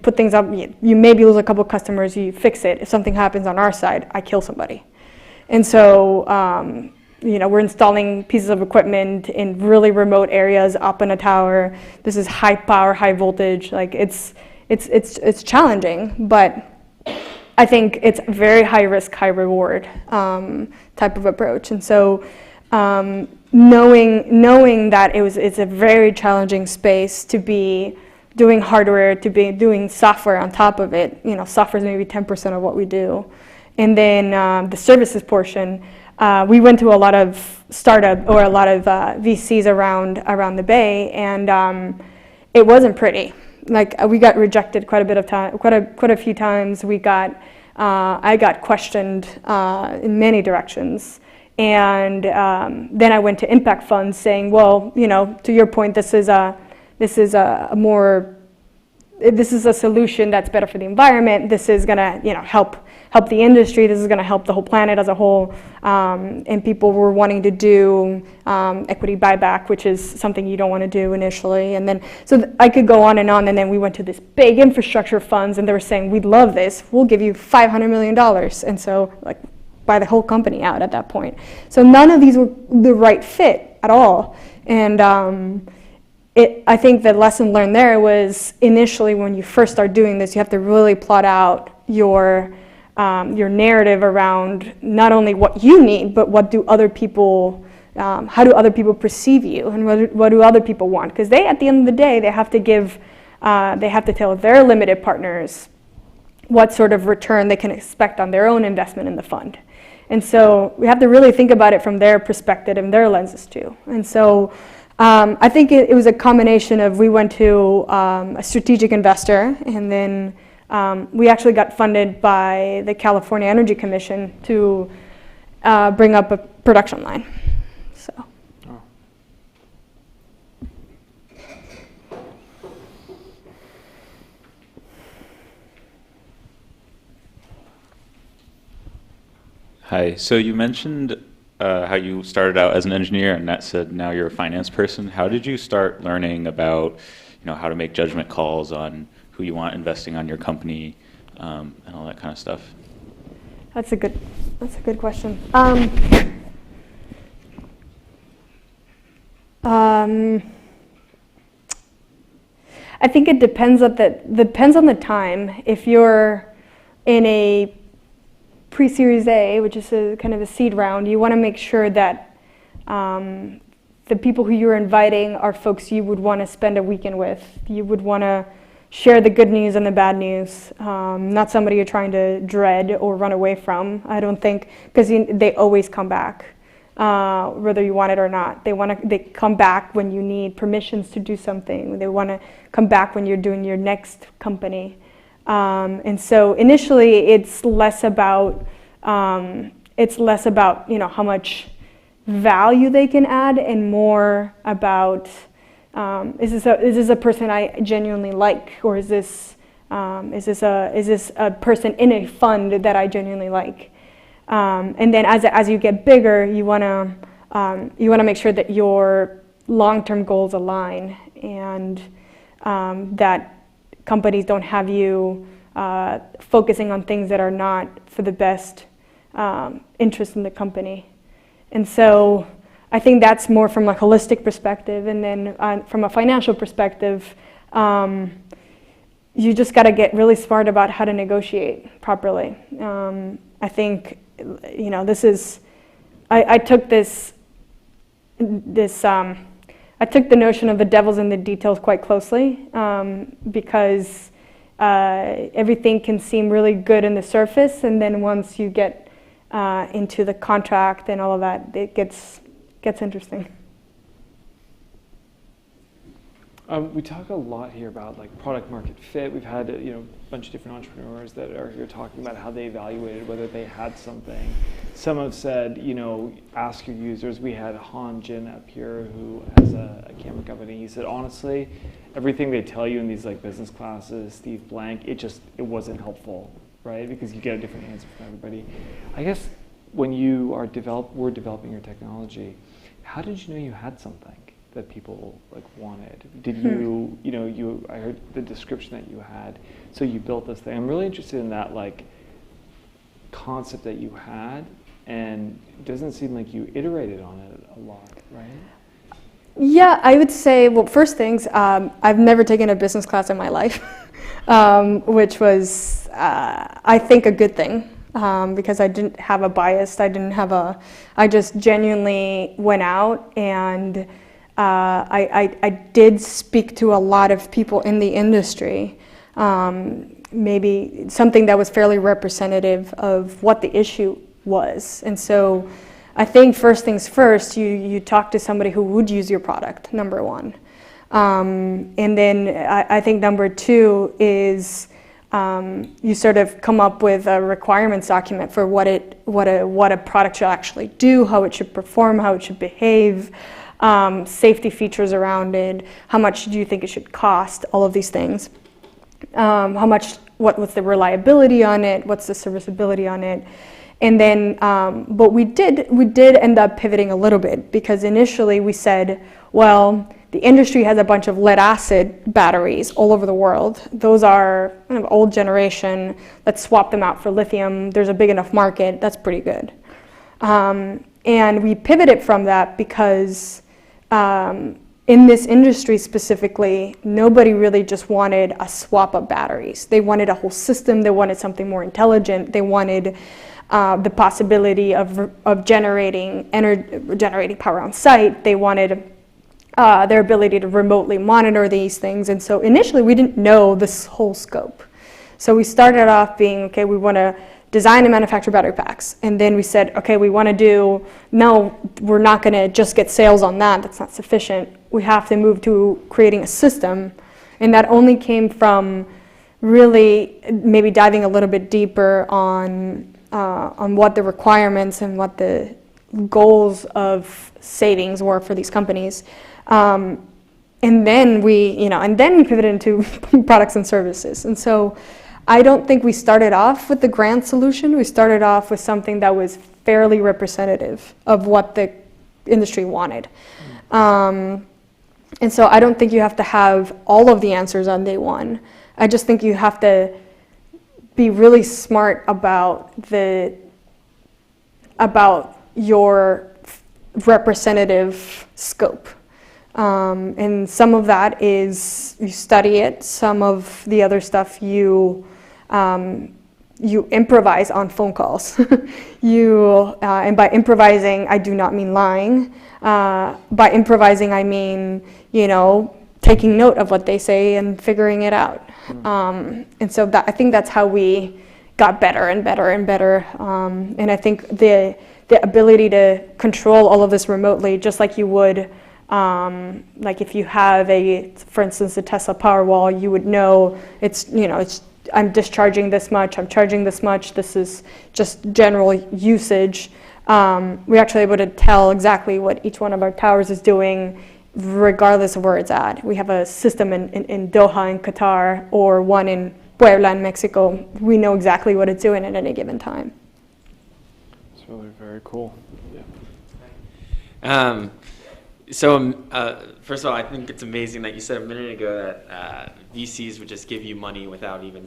put things up, you maybe lose a couple of customers, you fix it. If something happens on our side, I kill somebody. And so, we're installing pieces of equipment in really remote areas up in a tower. This is high power, high voltage. Like it's it's challenging, but I think it's very high risk, high reward type of approach. And so knowing that it's a very challenging space to be doing hardware, to be doing software on top of it. Software is maybe 10% of what we do. And then the services portion, we went to a lot of startup or a lot of VCs around the Bay, and it wasn't pretty. Like we got rejected quite a bit of time, quite a few times. I got questioned in many directions, and then I went to impact funds saying, well, to your point, this is a solution that's better for the environment. This is gonna help the industry. This is going to help the whole planet as a whole. And people were wanting to do equity buyback, which is something you don't want to do initially. And then, I could go on. And then we went to this big infrastructure funds, and they were saying, we'd love this. We'll give you $500 million. And so, buy the whole company out at that point. So none of these were the right fit at all. And I think the lesson learned there was initially when you first start doing this, you have to really plot out your narrative around not only what you need, but what do other people, how do other people perceive you, and what do other people want? Because at the end of the day, they have to tell their limited partners what sort of return they can expect on their own investment in the fund. And so we have to really think about it from their perspective and their lenses too. And so I think it was a combination of, we went to a strategic investor, and then we actually got funded by the California Energy Commission to bring up a production line. So. Oh. Hi. So you mentioned how you started out as an engineer, and that said now you're a finance person. How did you start learning about, how to make judgment calls on who you want investing on your company, and all that kind of stuff? That's a good question. I think it depends on the time. If you're in a pre-Series A, which is a kind of a seed round, you want to make sure that the people who you're inviting are folks you would want to spend a weekend with. You would want to share the good news and the bad news, not somebody you're trying to dread or run away from. I don't think, because they always come back, whether you want it or not. They come back when you need permissions to do something. They want to come back when you're doing your next company. And so initially, it's less about how much value they can add, and more about is this a person I genuinely like, or is this a person in a fund that I genuinely like? And then as you get bigger, you wanna make sure that your long-term goals align, and that companies don't have you focusing on things that are not for the best interest in the company. And so I think that's more from a holistic perspective. And then from a financial perspective, you just got to get really smart about how to negotiate properly. I think, I took I took the notion of the devil's in the details quite closely, because everything can seem really good in the surface, and then once you get into the contract and all of that, it gets interesting. We talk a lot here about product market fit. We've had a bunch of different entrepreneurs that are here talking about how they evaluated whether they had something. Some have said, ask your users. We had Han Jin up here who has a camera company. He said, honestly, everything they tell you in these business classes, Steve Blank, it wasn't helpful, right? Because you get a different answer from everybody. I guess when you were developing your technology, how did you know you had something that people wanted? Did you, I heard the description that you had, so you built this thing. I'm really interested in that concept that you had, and it doesn't seem like you iterated on it a lot, right? Yeah, I would say, well, first things, I've never taken a business class in my life. which was, I think, a good thing. Because I didn't have a bias, I just genuinely went out and I did speak to a lot of people in the industry, maybe something that was fairly representative of what the issue was. And so I think first things first, you talk to somebody who would use your product, number one. And then I think number two is you sort of come up with a requirements document for what a product should actually do, how it should perform, how it should behave, safety features around it, how much do you think it should cost, all of these things. What's the reliability on it, what's the serviceability on it. And then, but we did end up pivoting a little bit, because initially we said, well, the industry has a bunch of lead acid batteries all over the world. Those are kind of old generation. Let's swap them out for lithium. There's a big enough market. That's pretty good. And we pivoted from that because in this industry specifically, nobody really just wanted a swap of batteries. They wanted a whole system. They wanted something more intelligent. They wanted the possibility of generating power on site. They wanted their ability to remotely monitor these things. And so initially we didn't know this whole scope. So we started off being, okay, we want to design and manufacture battery packs. And then we said, okay, we want to no, we're not going to just get sales on that. That's not sufficient. We have to move to creating a system. And that only came from really maybe diving a little bit deeper on what the requirements and what the goals of savings were for these companies. And then we pivoted into products and services. And so I don't think we started off with the grand solution. We started off with something that was fairly representative of what the industry wanted. And so I don't think you have to have all of the answers on day one. I just think you have to be really smart about your representative scope. And some of that is you study it. Some of the other stuff you improvise on phone calls. And by improvising, I do not mean lying. By improvising, I mean, taking note of what they say and figuring it out. And so I think that's how we got better and better and better. And I think the ability to control all of this remotely, just like you would, like if you have for instance, a Tesla Powerwall, you would know I'm discharging this much, I'm charging this much, this is just general usage. We're actually able to tell exactly what each one of our towers is doing, regardless of where it's at. We have a system in Doha in Qatar, or one in Puebla in Mexico. We know exactly what it's doing at any given time. It's really very cool. Yeah. So first of all, I think it's amazing that you said a minute ago that VCs would just give you money without even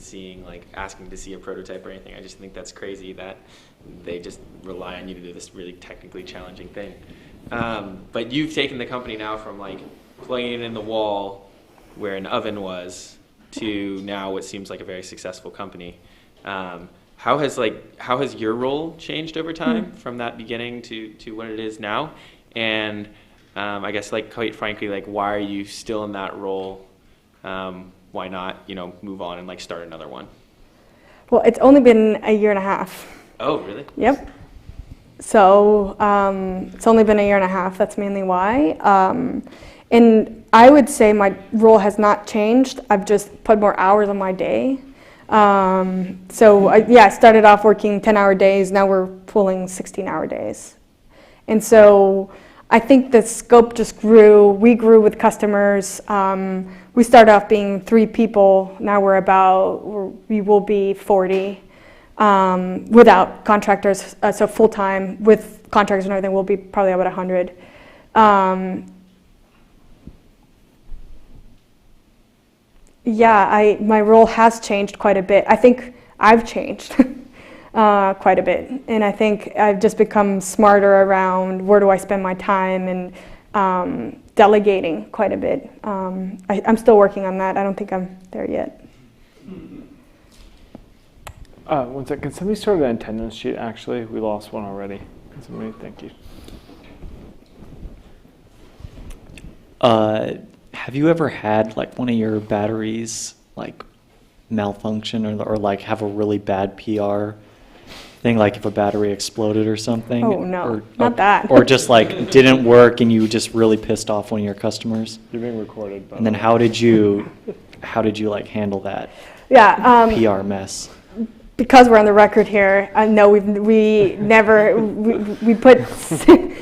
asking to see a prototype or anything. I just think that's crazy that they just rely on you to do this really technically challenging thing. But you've taken the company now from plugging it in the wall where an oven was to now what seems like a very successful company. How has your role changed over time from that beginning to what it is now? And I guess quite frankly, why are you still in that role? Why not, move on and start another one? Well, it's only been a year and a half. Oh, really? Yep. So it's only been a year and a half. That's mainly why. And I would say my role has not changed. I've just put more hours on my day. I started off working 10-hour days. Now we're pulling 16-hour days. And so I think the scope just grew. We grew with customers. We started off being 3 people. Now we will be 40 without contractors. So full time with contractors and everything, we'll be probably about 100. My role has changed quite a bit. I think I've changed quite a bit. And I think I've just become smarter around where do I spend my time and delegating quite a bit. I'm still working on that. I don't think I'm there yet. One second. Can somebody start an attendance sheet? Actually, we lost one already. Can somebody? Thank you. Have you ever had like one of your batteries like malfunction or like have a really bad PR thing, like if a battery exploded or something? Oh, no, or, not that. Or just like didn't work and you just really pissed off one of your customers? You're being recorded. And then how did you like handle that Yeah. PR mess? Because we're on the record here, no, we never we put seven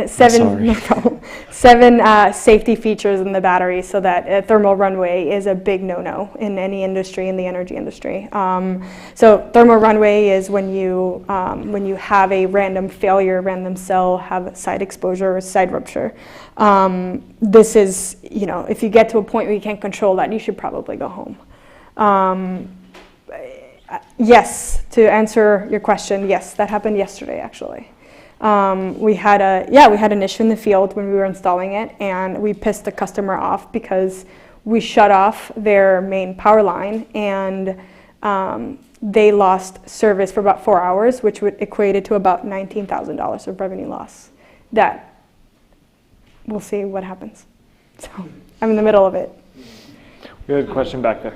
Sorry. no problem, seven safety features in the battery, so that a thermal runaway is a big no-no in any industry, in the energy industry. So thermal runaway is when you have a random failure, random cell, have side exposure or side rupture. This is, if you get to a point where you can't control that, you should probably go home. Yes, to answer your question, yes, that happened yesterday actually. We had an issue in the field when we were installing it, and we pissed the customer off because we shut off their main power line, and they lost service for about 4 hours, which would equated to about $19,000 of revenue loss. That we'll see what happens. So I'm in the middle of it. We had a question back there.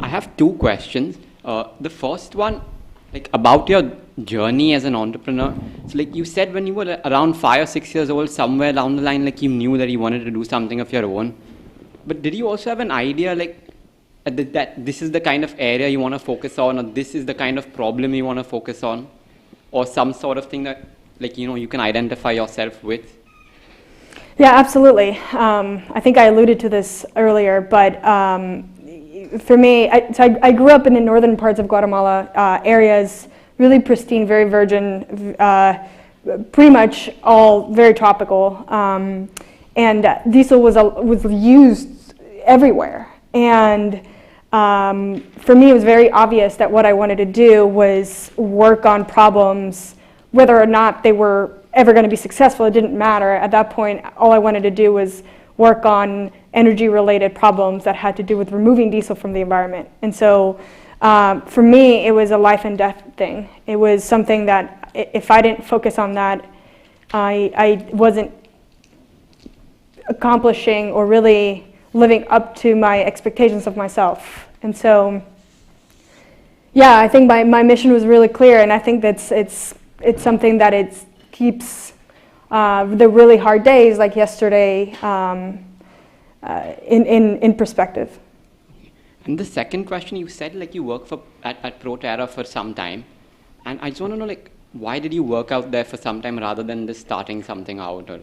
I have two questions. The first one, like about your journey as an entrepreneur. So like you said, when you were around 5 or 6 years old, somewhere down the line, like you knew that you wanted to do something of your own. But did you also have an idea like that this is the kind of area you want to focus on, or this is the kind of problem you want to focus on, or some sort of thing that you can identify yourself with? Yeah, absolutely. I think I alluded to this earlier, but for me, I grew up in the northern parts of Guatemala, areas really pristine, very virgin, pretty much all very tropical, and diesel was used everywhere. And for me, it was very obvious that what I wanted to do was work on problems, whether or not they were ever going to be successful. It didn't matter. At that point, all I wanted to do was work on energy-related problems that had to do with removing diesel from the environment. And so for me, it was a life and death thing. It was something that if I didn't focus on that, I wasn't accomplishing or really living up to my expectations of myself. And so, yeah, I think my mission was really clear, and I think that's it's something that it keeps the really hard days like yesterday in perspective. And the second question, you said like you work at Proterra for some time, and I just want to know like why did you work out there for some time rather than just starting something out? Or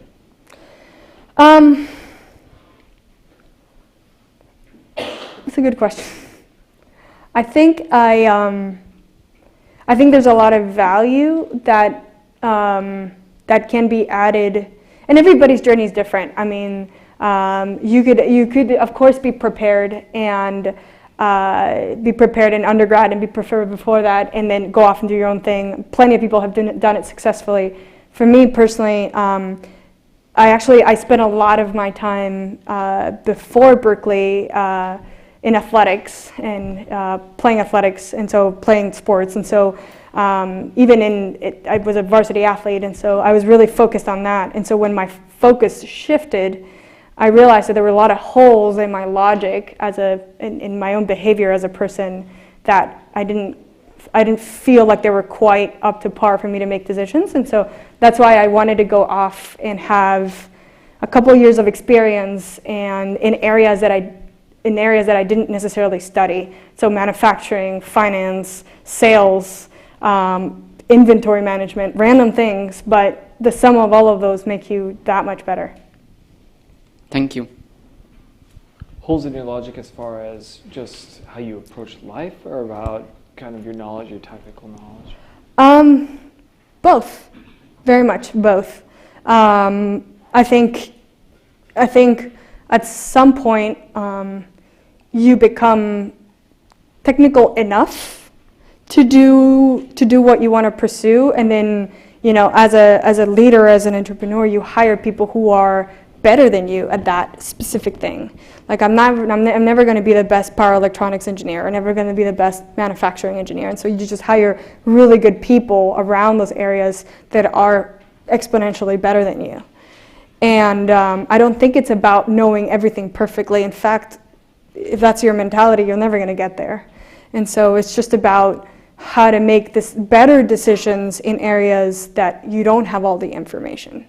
That's a good question. I think there's a lot of value that that can be added, and everybody's journey is different. I mean, you could of course be prepared and be prepared in undergrad and be prepared before that, and then go off and do your own thing. Plenty of people have done it successfully. For me personally, I spent a lot of my time before Berkeley in athletics and playing athletics, and so playing sports, and so I was a varsity athlete, and so I was really focused on that. And so when my focus shifted, I realized that there were a lot of holes in my logic in my own behavior as a person that I didn't feel like they were quite up to par for me to make decisions. And so that's why I wanted to go off and have a couple of years of experience and in areas that I didn't necessarily study. So manufacturing, finance, sales, inventory management, random things, but the sum of all of those make you that much better. Thank you. Holes in your logic as far as just how you approach life, or about kind of your knowledge, your technical knowledge? Both, very much both. I think at some point you become technical enough to do what you want to pursue, and then as a leader, as an entrepreneur, you hire people who are better than you at that specific thing. Like I'm never going to be the best power electronics engineer, or never going to be the best manufacturing engineer, and so you just hire really good people around those areas that are exponentially better than you. And I don't think it's about knowing everything perfectly. In fact, if that's your mentality, you're never going to get there. And so it's just about how to make better decisions in areas that you don't have all the information.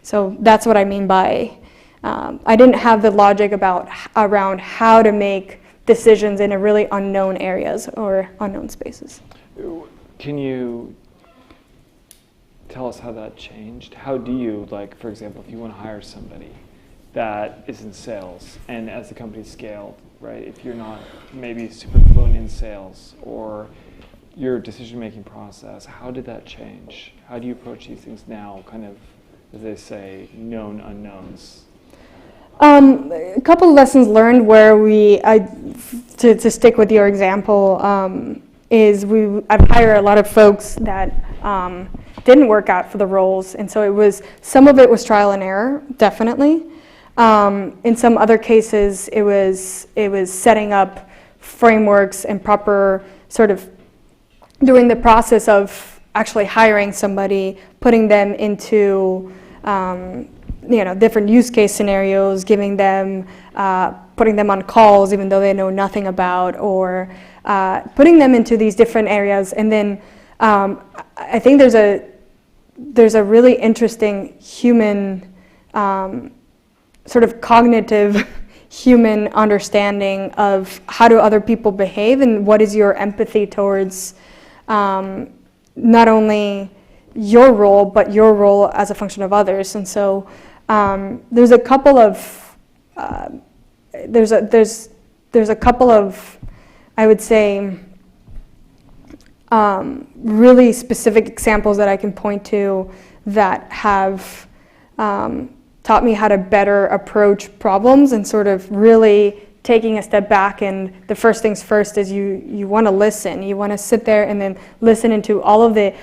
So that's what I mean by, I didn't have the logic around how to make decisions in a really unknown areas or unknown spaces. Can you tell us how that changed? How do you, like, for example, if you want to hire somebody that is in sales, and as the company scaled, right, if you're not maybe super fluent in sales or your decision-making process, how did that change? How do you approach these things now, kind of, as they say, known unknowns? A couple of lessons learned where to stick with your example, is I've hired a lot of folks that didn't work out for the roles, and so some of it was trial and error, definitely. In some other cases, it was setting up frameworks and proper sort of doing the process of actually hiring somebody, putting them into different use case scenarios, giving them, putting them on calls even though they know nothing about, or putting them into these different areas. And then I think there's a really interesting human, sort of cognitive human understanding of how do other people behave, and what is your empathy towards not only your role, but your role as a function of others. And so there's a couple of I would say really specific examples that I can point to that have taught me how to better approach problems, and sort of really taking a step back. And the first things first is you want to listen. You want to sit there and then listen into all of the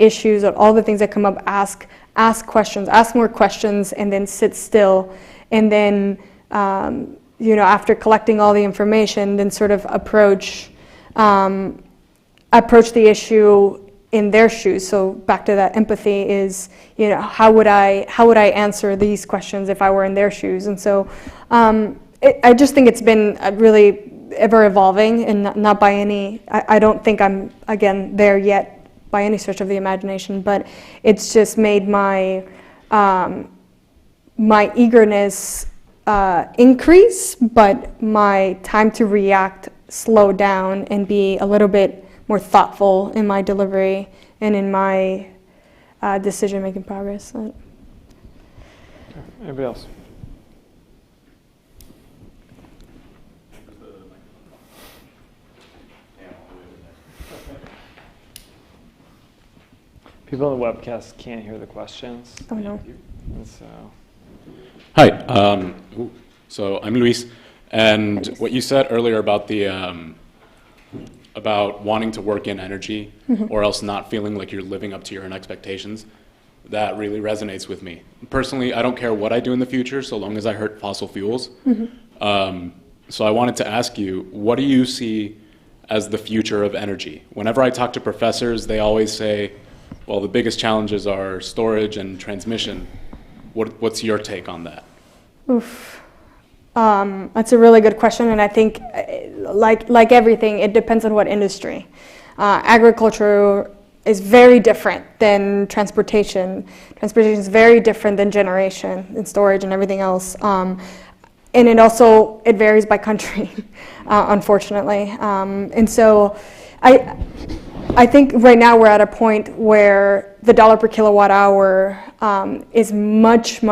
issues, or all the things that come up. Ask questions, ask more questions, and then sit still. And then after collecting all the information, then sort of approach the issue in their shoes. So back to that empathy is, how would I answer these questions if I were in their shoes? And so I just think it's been really ever evolving, and not by any, I don't think I'm, again, there yet by any stretch of the imagination, but it's just made my eagerness increase, but my time to react slow down, and be a little bit more thoughtful in my delivery and in my decision-making progress. Anybody else? People on the webcast can't hear the questions. Oh no. And so. Hi. So I'm Luis, and what you said earlier about about wanting to work in energy, or else not feeling like you're living up to your own expectations, that really resonates with me. Personally, I don't care what I do in the future, so long as I hurt fossil fuels. So I wanted to ask you, what do you see as the future of energy? Whenever I talk to professors, they always say, well, the biggest challenges are storage and transmission. What's your take on that? Oof. That's a really good question, and I think, like everything, it depends on what industry. Agriculture is very different than transportation. Transportation is very different than generation and storage and everything else. And it varies by country, unfortunately. And so I think right now we're at a point where the dollar per kilowatt hour is much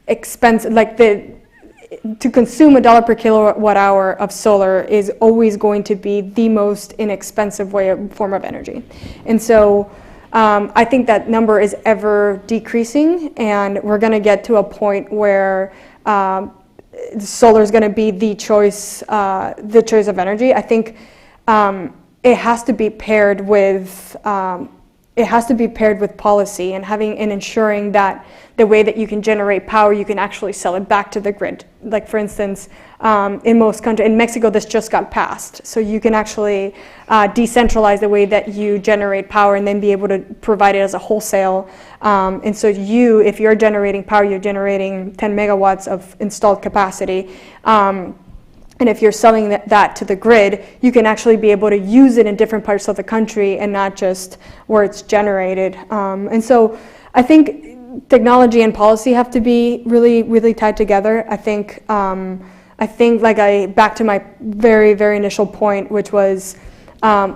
expensive. Like to consume $1 per kilowatt hour of solar is always going to be the most inexpensive form of energy. And so I think that number is ever decreasing, and we're going to get to a point where solar is going to be the choice of energy. I think it has to be paired with policy and having and ensuring that the way that you can generate power, you can actually sell it back to the grid. Like for instance, in most countries, in Mexico, this just got passed. So you can actually decentralize the way that you generate power and then be able to provide it as a wholesale. And so if you're generating power, you're generating 10 megawatts of installed capacity. And if you're selling that to the grid, you can actually be able to use it in different parts of the country and not just where it's generated. And so I think technology and policy have to be really, really tied together. I think back to my very, very initial point, which was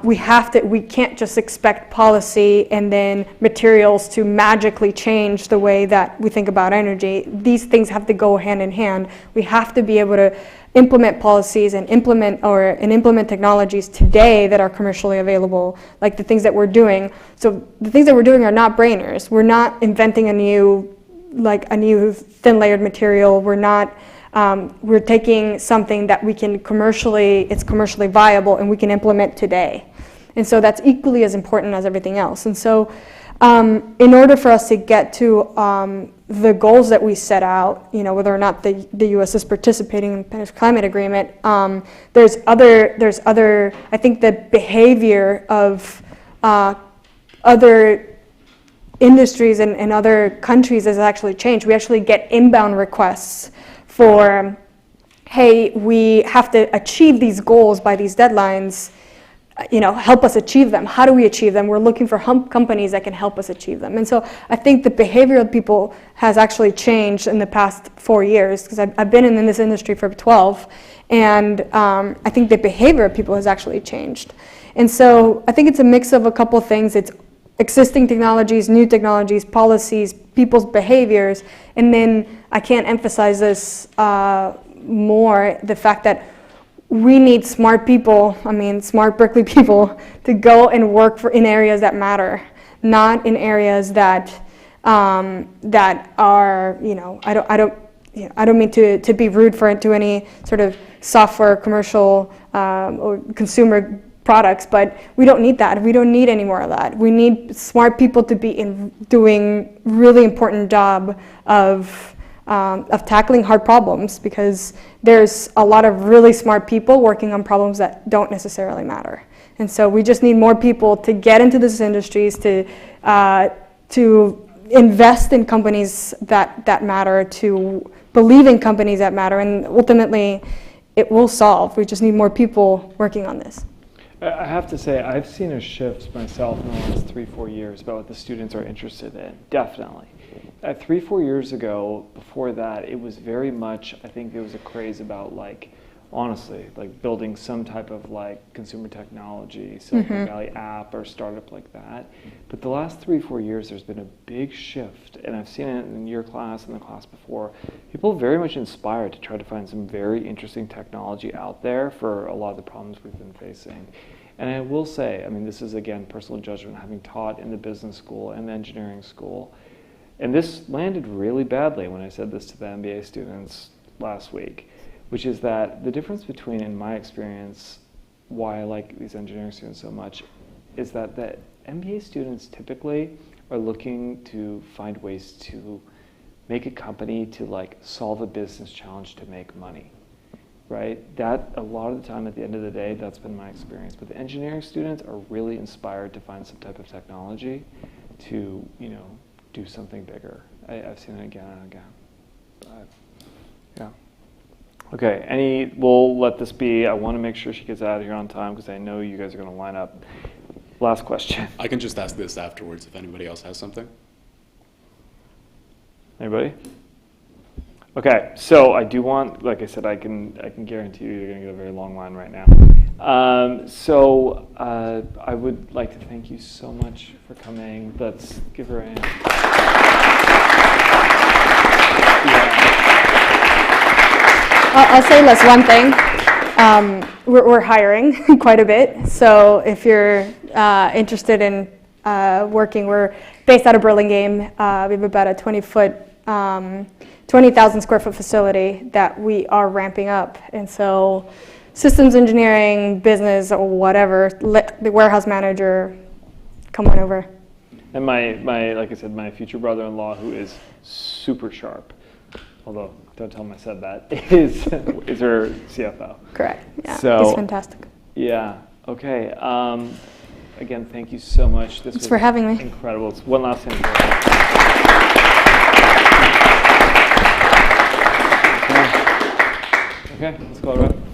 we can't just expect policy and then materials to magically change the way that we think about energy. These things have to go hand in hand. We have to be able to implement policies and implement technologies today that are commercially available, like the things that we're doing. So the things that we're doing are not brainers. We're not inventing a new thin layered material. We're taking something that it's commercially viable and we can implement today. And so that's equally as important as everything else. And so in order for us to get to the goals that we set out, whether or not the U.S. is participating in the Paris Climate Agreement, there's other, I think the behavior of other industries and other countries has actually changed. We actually get inbound requests for, hey, we have to achieve these goals by these deadlines, help us achieve them. How do we achieve them? We're looking for companies that can help us achieve them. And so I think the behavior of people has actually changed in the past 4 years, because I've been in this industry for 12, and I think the behavior of people has actually changed. And so I think it's a mix of a couple things. It's existing technologies, new technologies, policies, people's behaviors, and then I can't emphasize this more, the fact that we need smart people, smart Berkeley people, to go and work in areas that matter, not in areas that are, I don't mean to be rude to any sort of software, commercial, or consumer products, but we don't need that. We don't need any more of that. We need smart people to be doing really important job of tackling hard problems, because there's a lot of really smart people working on problems that don't necessarily matter. And so we just need more people to get into these industries, to invest in companies that matter, to believe in companies that matter, and ultimately it will solve. We just need more people working on this. I have to say, I've seen a shift myself in the last 3-4 years about what the students are interested in, definitely. 3-4 years ago, before that, it was very much, I think there was a craze about honestly, building some type of consumer technology, Silicon Valley app or startup like that. But the last 3-4 years, there's been a big shift, and I've seen it in your class and the class before. People are very much inspired to try to find some very interesting technology out there for a lot of the problems we've been facing. And I will say, this is again personal judgment, having taught in the business school and the engineering school. And this landed really badly when I said this to the MBA students last week, which is that the difference between, in my experience, why I like these engineering students so much, is that the MBA students typically are looking to find ways to make a company to solve a business challenge to make money, right? That, a lot of the time at the end of the day, that's been my experience. But the engineering students are really inspired to find some type of technology to, do something bigger. I've seen it again and again. Yeah. Okay, we'll let this be. I want to make sure she gets out of here on time because I know you guys are going to line up. Last question. I can just ask this afterwards if anybody else has something. Anybody? Okay, so I do want, like I said, I can guarantee you you're going to get a very long line right now. I would like to thank you so much for coming. Let's give her a hand. I'll say this one thing. We're hiring quite a bit, so if you're interested in working, we're based out of Burlingame. We have about a 20,000 square foot facility that we are ramping up, and so systems engineering, business, or whatever, the warehouse manager, come on over. And my like I said, my future brother-in-law, who is super sharp, although don't tell him I said that, is her CFO. Correct. Yeah, So, he's fantastic. Yeah. Okay. Again, thank you so much. This Thanks was for having me. Incredible. It's one last thing. Okay, let's go around.